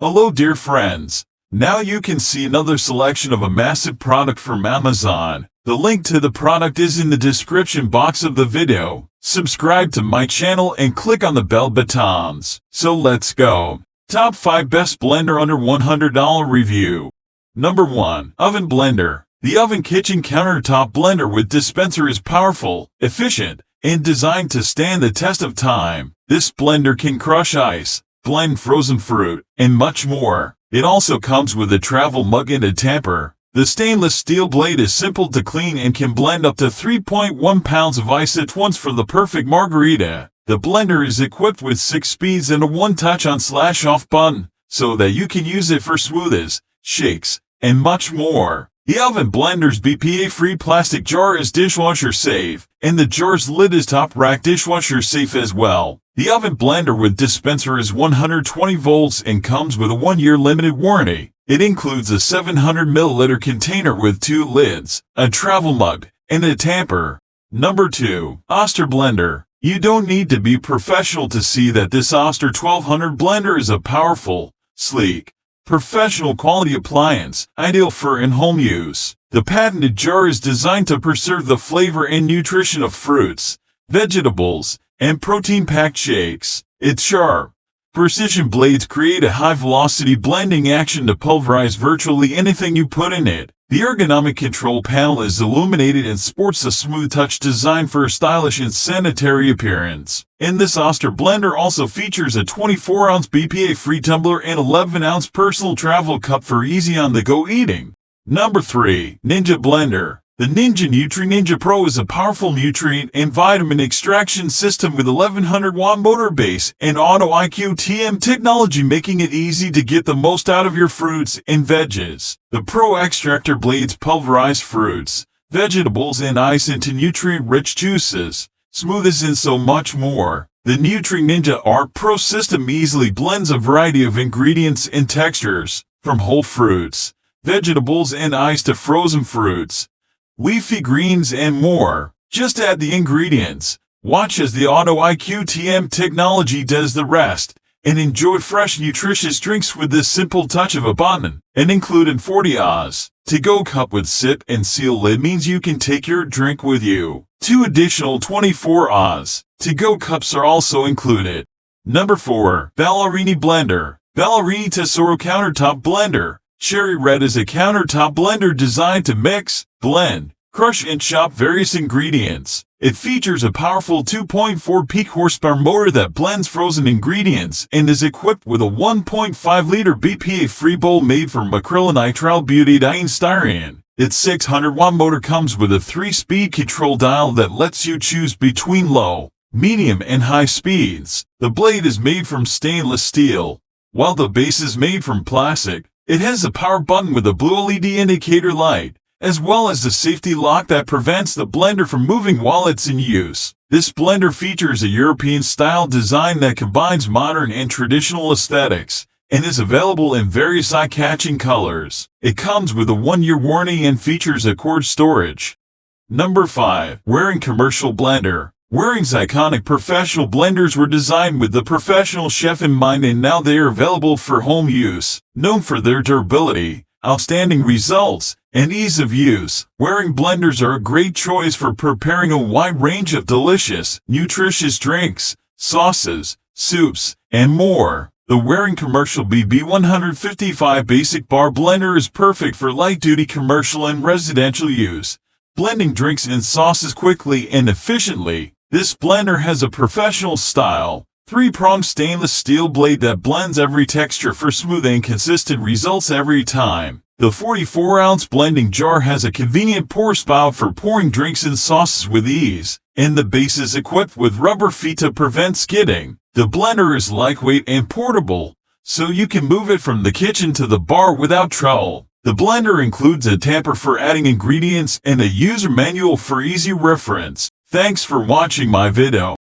Hello dear friends. Now you can see another selection of a massive product from Amazon. The link to the product is in the description box of the video. Subscribe to my channel and click on the bell buttons. So let's go. Top 5 Best Blender Under $100 Review. Number 1. Oven Blender. The Oven Kitchen Countertop Blender with Dispenser is powerful, efficient, and designed to stand the test of time. This blender can crush ice, blend frozen fruit, and much more. It also comes with a travel mug and a tamper. The stainless steel blade is simple to clean and can blend up to 3.1 pounds of ice at once for the perfect margarita. The blender is equipped with 6 speeds and a one-touch on/off button, so that you can use it for smoothies, shakes, and much more. The Oven Blender's BPA-free plastic jar is dishwasher safe, and the jar's lid is top rack dishwasher safe as well. The Oven Blender with Dispenser is 120 volts and comes with a 1-year limited warranty. It includes a 700 ml container with 2 lids, a travel mug, and a tamper. Number 2. OSTER Blender. You don't need to be professional to see that this OSTER 1200 blender is a powerful, sleek, professional quality appliance, ideal for in-home use. The patented jar is designed to preserve the flavor and nutrition of fruits, vegetables, and protein-packed shakes. Its sharp, precision blades create a high-velocity blending action to pulverize virtually anything you put in it. The ergonomic control panel is illuminated and sports a smooth touch designed for a stylish and sanitary appearance. And this OSTER blender also features a 24-ounce BPA-free tumbler and 11-ounce personal travel cup for easy on-the-go eating. Number 3. Ninja Blender. The Ninja Nutri-Ninja Pro is a powerful nutrient and vitamin extraction system with 1100-watt motor base and Auto IQ TM technology, making it easy to get the most out of your fruits and veggies. The Pro extractor blades pulverize fruits, vegetables, and ice into nutrient-rich juices, smoothies, and so much more. The Nutri-Ninja Art Pro system easily blends a variety of ingredients and textures, from whole fruits, vegetables, and ice to frozen fruits, leafy greens, and more. Just add the ingredients, watch as the Auto IQ TM technology does the rest, and enjoy fresh nutritious drinks with this simple touch of a button. An included 40 oz to-go cup with sip and seal lid means you can take your drink with you. 2 additional 24 oz to-go cups are also included. Number 4. Ballarini Blender. Ballarini Tesoro Countertop Blender. Cherry Red is a countertop blender designed to mix, blend, crush, and chop various ingredients. It features a powerful 2.4 peak horsepower motor that blends frozen ingredients and is equipped with a 1.5-liter BPA-free bowl made from acrylonitrile butadiene styrene. Its 600-watt motor comes with a 3-speed control dial that lets you choose between low, medium, and high speeds. The blade is made from stainless steel, while the base is made from plastic. It has a power button with a blue LED indicator light, as well as a safety lock that prevents the blender from moving while it's in use. This blender features a European-style design that combines modern and traditional aesthetics, and is available in various eye-catching colors. It comes with a 1-year warranty and features a cord storage. Number 5. Waring Commercial Blender. Waring's iconic professional blenders were designed with the professional chef in mind, and now they are available for home use. Known for their durability, outstanding results, and ease of use, Waring blenders are a great choice for preparing a wide range of delicious, nutritious drinks, sauces, soups, and more. The Waring Commercial BB155 Basic Bar Blender is perfect for light-duty commercial and residential use, blending drinks and sauces quickly and efficiently. This blender has a professional style, 3-pronged stainless steel blade that blends every texture for smooth and consistent results every time. The 44-ounce blending jar has a convenient pour spout for pouring drinks and sauces with ease, and the base is equipped with rubber feet to prevent skidding. The blender is lightweight and portable, so you can move it from the kitchen to the bar without trouble. The blender includes a tamper for adding ingredients and a user manual for easy reference. Thanks for watching my video.